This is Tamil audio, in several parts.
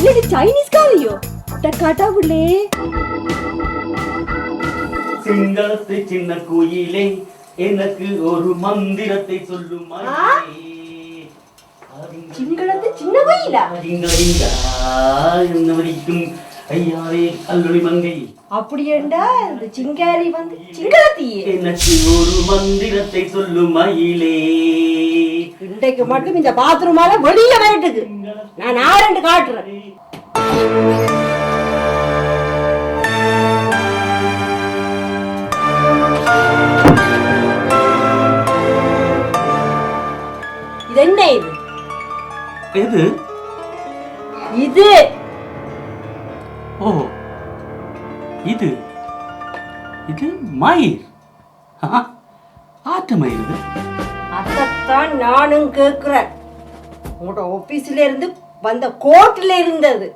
இது சைனீஸ் காரியோ கடவுளே. சிங்களத்து சின்ன கோயிலே எனக்கு ஒரு மந்திரத்தை சொல்லுமா. சிங்களத்து சின்ன கோயிலா? வரைக்கும் ஐயாவே கல்லூரி மங்கை. அப்படி என்றா இந்த சிங்காரி வந்து சிங்களத்தி எனக்கு ஒரு மந்திரத்தை சொல்லும் மயிலே. இன்றைக்கு மட்டும் இந்த பாத்ரூமால வெளியில வேட்டுக்கு நான் ஆரண்டு காட்டுறேன். இது என்ன இது? எது இது? ஓ இது இது மயிர். ஆட்டு மயிர். இது அதைத்தான் நானும் கேட்கிறேன். உங்களோட ஆபீஸ்ல இருந்து வந்த கோர்ட்ல இருந்தது.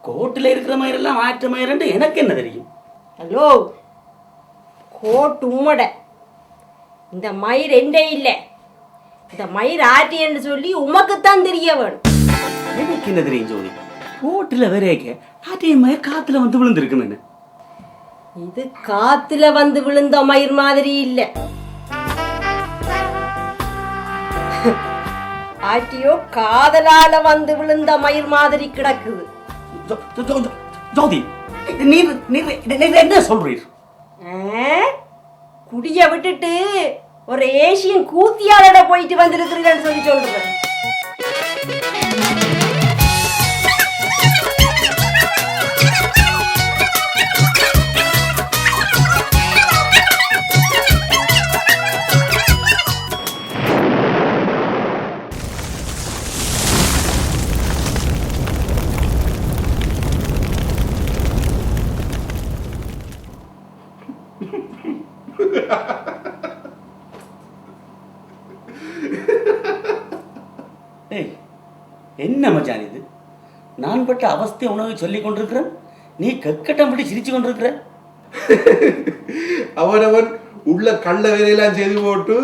கோர்ட்ல இருக்கிற மயிர் எல்லாம் ஆட்டு மயிர் எனக்கு என்ன தெரியும்? ஹலோ, கோர்ட் உம்மட. இந்த மயிர் எந்த இல்லை. இந்த மயிர் ஆட்டி என்று சொல்லி உமக்குத்தான் தெரிய வேணும். எனக்கு என்ன தெரியும் ஜோதி? கோர்ட்ல வரைக்க ஆட்டிய மயிர் காத்துல வந்து விழுந்திருக்கும். என்ன இது காத்துல வந்து விழுந்த மயிர் மாதிரி இல்ல. ஆட்டியோ காதலால வந்து விழுந்த மயிர் மாதிரி கிடக்குது. ஜோதி, நீர் என்ன சொல்றீர்? குடிய விட்டுட்டு ஒரு ஏசியன் கூத்தியாளோட போயிட்டு வந்திருக்கிறீங்கன்னு சொல்லி சொல்றேன். என்ன மச்சான் இது? நான் பட்ட அவஸ்தை உனக்கு சொல்லிக் கொண்டிருக்கிறேன், நீ கக்கட்டம் விட்டு சிரிச்சு கொண்டிருக்கிற. அவனவன் உள்ள கள்ள வேலையெல்லாம் செய்து போட்டு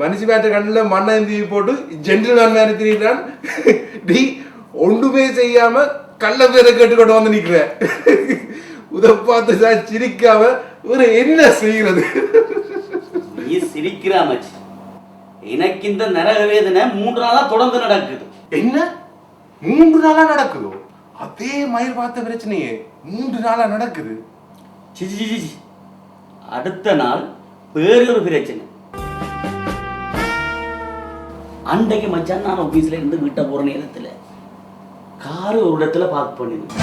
மனுஷிமாட்ட கண்ணில் மண்ணந்தி போட்டு ஜென்டில்மேன் மாதிரி திரிகிறான். நீ ஒன்றுமே செய்யாம கள்ள பேரை கேட்டுக்கொண்டு வந்து நிற்கிற. உத பார்த்து சிரிக்காம ஒரு என்ன செய்கிறது? நீ சிரிக்கிறா மச்சி. எனக்கு இந்த நரக வேதனை 3 நாளா தொடர்ந்து நடக்குது. என்ன 3 நாளா நடக்குதோ? அதே மயிர் பார்த்த பிரச்சனையே 3 நாளா நடக்குது. சிச்சி, அடுத்த நாள் வேறொரு பிரச்சனை. அன்றைக்கு மச்சான் நான் ஆபீஸ்ல இருந்து வீட்டை போற நேரத்துல காரு ஒரு இடத்துல பார்க் பண்ணினேன்.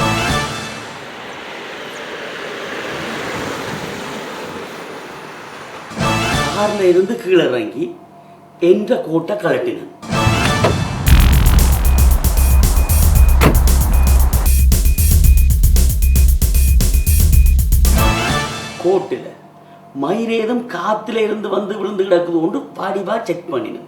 கார்ல இருந்து கீழே இறங்கி என்ற கோட்டை கலட்டினேன். கோட்டில் மயிரேதம் காத்துல இருந்து வந்து விழுந்து கிடக்குது கொண்டு பாடிவா செக் பண்ணினேன்.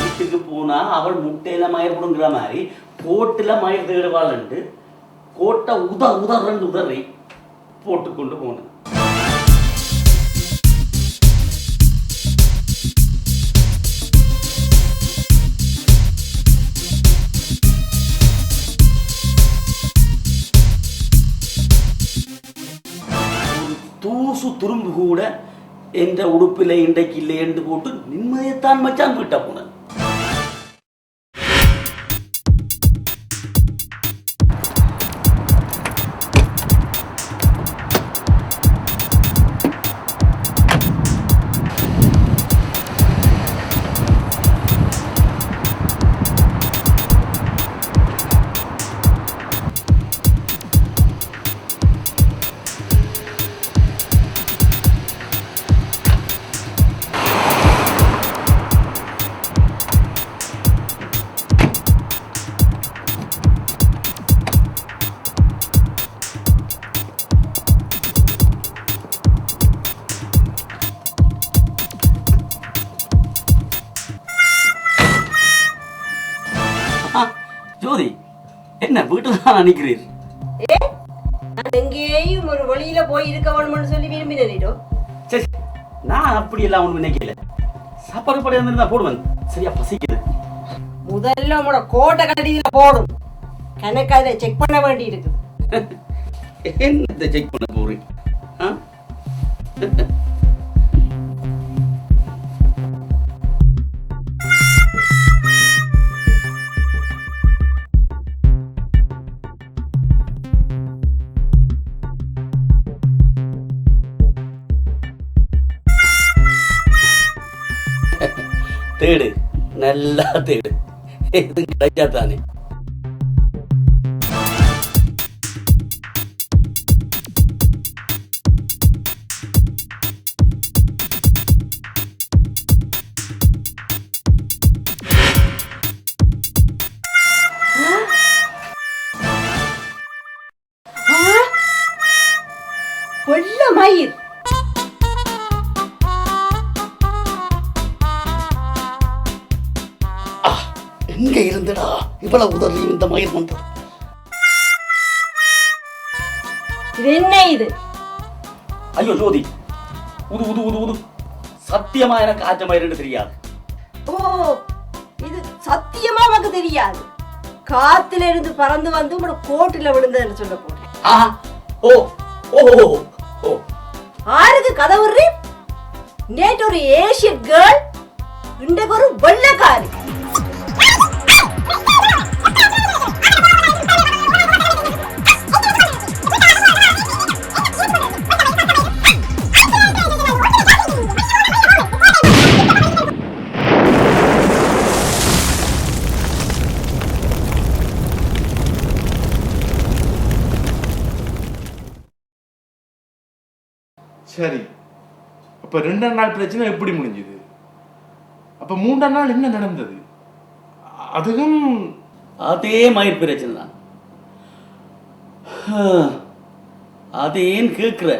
வீட்டுக்கு போனா அவள் முட்டையில மயிர் புடுங்குற மாதிரி கோட்டில மயிர் தேடுவாள்ண்டு கோட்டை உதறண்டு உதறி போட்டுக்கொண்டு போனேன். தூசு துரும்பு கூட என்ற உடுப்பில் இன்றைக்கு இல்லை என்று போட்டு நிம்மதியத்தான் மச்சான் வீட்டை போனேன். ஜோதி, என்ன வீட்டுல தான் நினைக்கிறீர்? நான் எங்கேயும் ஒரு வழியில போய் இருக்க வேணும்னு சொல்லி விரும்பினோ. சரி, நான் அப்படி எல்லாம் ஒன்றும் நினைக்கல. சாப்பாடு படி இருந்தா போடுவேன். சரியா பசிக்குது. முதல்ல உங்களோட கோட்டை கட்டியில போடும். கணக்கு அதை செக் பண்ண வேண்டி இருக்குது. என்னத்தை செக் பண்ண போறேன்? தேடு, நல்லா தேடு. இது கிடைச்சா தானே. கொல்ல மயிர். எங்க இருந்துடா இவ்வளவு உதவி இந்த மயிர் வந்தது? இது என்ன இது? ஐயோ ஜோதி, உது உது உது உது. சத்தியமா எனக்கு ஆச்ச மயிர் தெரியாது. ஓ, இது சத்தியமா உனக்கு தெரியாது. காத்துல இருந்து பறந்து வந்து உங்களோட கோட்டில விழுந்ததுன்னு சொல்ல போறேன். ஓ ஓ ஓ. ஆருக்கு கதை விடுறி? நேற்று ஒரு ஏசியன் கேர்ள், இன்றைக்கு ஒரு வெள்ளக்காரி. சரி, அப்ப 2ஆம் நாள் பிரச்சனை எப்படி முடிஞ்சது? அப்ப 3ஆம் நாள் என்ன நடந்தது? அதுவும் அதே மயிர் பிரச்சனை தான். அது ஏன் கேட்கிற?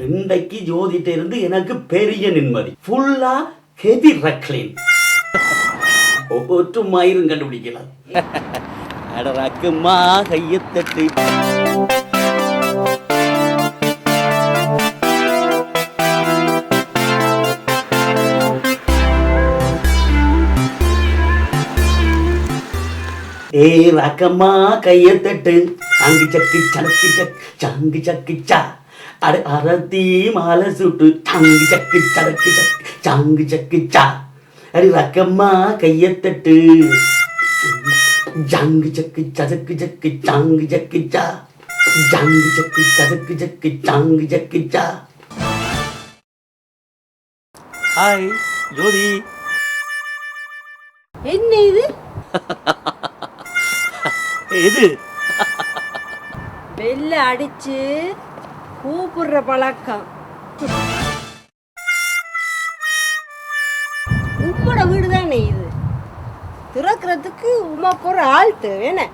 இன்றைக்கு ஜோதிட்ட இருந்து எனக்கு பெரிய நிம்மதி. ஃபுல்லா ஹெவி ரக்லின். ஒவ்வொரு மயிரும் கண்டுபிடிக்கலாம். அடராக்குமா கையத்தட்டு. ஏ ராக்கம்மா கையத்தட்டு. அங்கு சக்கு சக்கு சக் சங்கு சக்கு சா. அட அரத்தி மாலை சுட்டு சங்கு சக்கு சக்கு சக் சங்கு சக்கு சா. அடி ராக்கம்மா கையத்தட்டு. ஜங்கு சக்கு சக்கு சக்கு சங்கு சக்கு சா. ஜங்கு சக்கு சக்கு சக்கு சங்கு சக்கு சா. ஹாய் ஜோதி. என்ன இது? எது? வெள்ள அடிச்சு கூப்பிடுற பழக்கம். உம்மோட வீடு தானே இது. திறக்கிறதுக்கு உமாக்கு ஒரு ஆள் தேவை.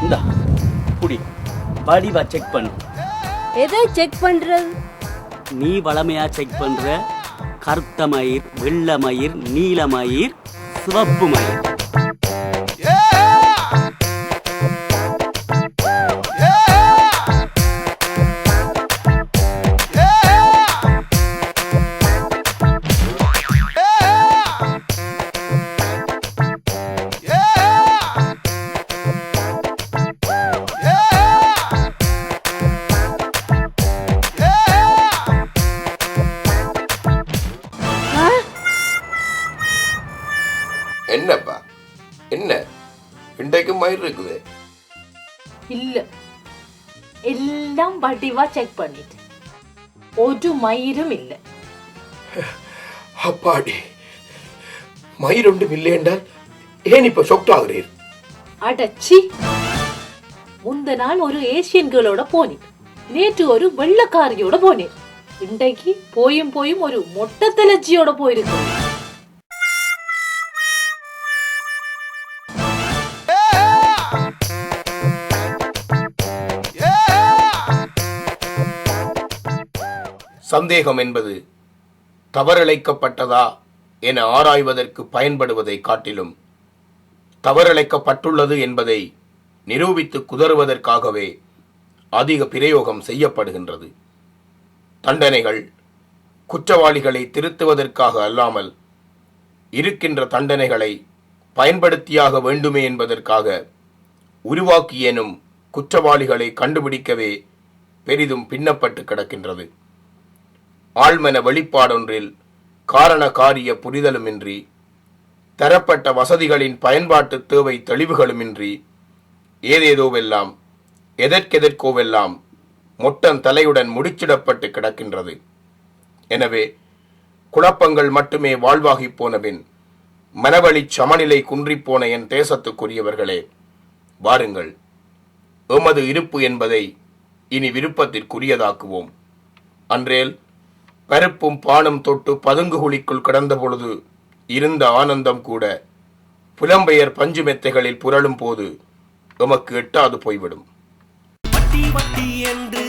இந்தா புடி, வடிவா செக் பண்ணு. எதை செக் பண்றது? நீ வளமையா செக் பண்ற கருத்த மயிர், வெள்ள மயிர், நீல மயிர், சிவப்பு மயிர். இன்றைக்கும் மயிர் இருக்குது. இல்ல, எல்லாம் வடிவா செக் பண்ணிட்டு ஒரு மயிரும் இல்ல. அப்பாடி, மயிர் ஒன்றும் இல்லை என்றால் ஏன் இப்ப ஷொக்ட் ஆகிறீர்? அடச்சி, முந்த நாள் ஒரு ஏசியன் கேர்ளோட போனேன், நேற்று ஒரு வெள்ளக்காரியோட போனேன், இன்றைக்கு போயும் போயும் ஒரு மொட்டை தலச்சியோட போயிருக்கு. சந்தேகம் என்பது தவறிழைக்கப்பட்டதா என ஆராய்வதற்கு பயன்படுவதை காட்டிலும் தவறிழைக்கப்பட்டுள்ளது என்பதை நிரூபித்து குதறுவதற்காகவே அதிக பிரயோகம் செய்யப்படுகின்றது. தண்டனைகள் குற்றவாளிகளை திருத்துவதற்காக அல்லாமல் இருக்கின்ற தண்டனைகளை பயன்படுத்தியாக வேண்டுமே என்பதற்காக உருவாக்கியேனும் குற்றவாளிகளை கண்டுபிடிக்கவே பெரிதும் பின்னப்பட்டு கிடக்கின்றது. ஆழ்மன வெளிப்பாடொன்றில் காரண காரிய புரிதலுமின்றி, தரப்பட்ட வசதிகளின் பயன்பாட்டு தேவை தெளிவுகளுமின்றி, ஏதேதோவெல்லாம் எதற்கெதற்கோவெல்லாம் மொட்டன் தலையுடன் முடிச்சிடப்பட்டு கிடக்கின்றது. எனவே குழப்பங்கள் மட்டுமே வாழ்வாகி போனபின் மனவழி சமநிலை குன்றிப்போன என் தேசத்துக்குரியவர்களே, வாருங்கள், எமது இருப்பு என்பதை இனி விருப்பத்திற்குரியதாக்குவோம். அன்றேல் பருப்பும் பானும் தொட்டு பதுங்கு குழிக்குள் கிடந்த பொழுது இருந்த ஆனந்தம் கூட புலம்பெயர் பஞ்சு மெத்தைகளில் புரளும் போது எமக்கு எட்டாது போய்விடும். வட்டி வட்டி என்று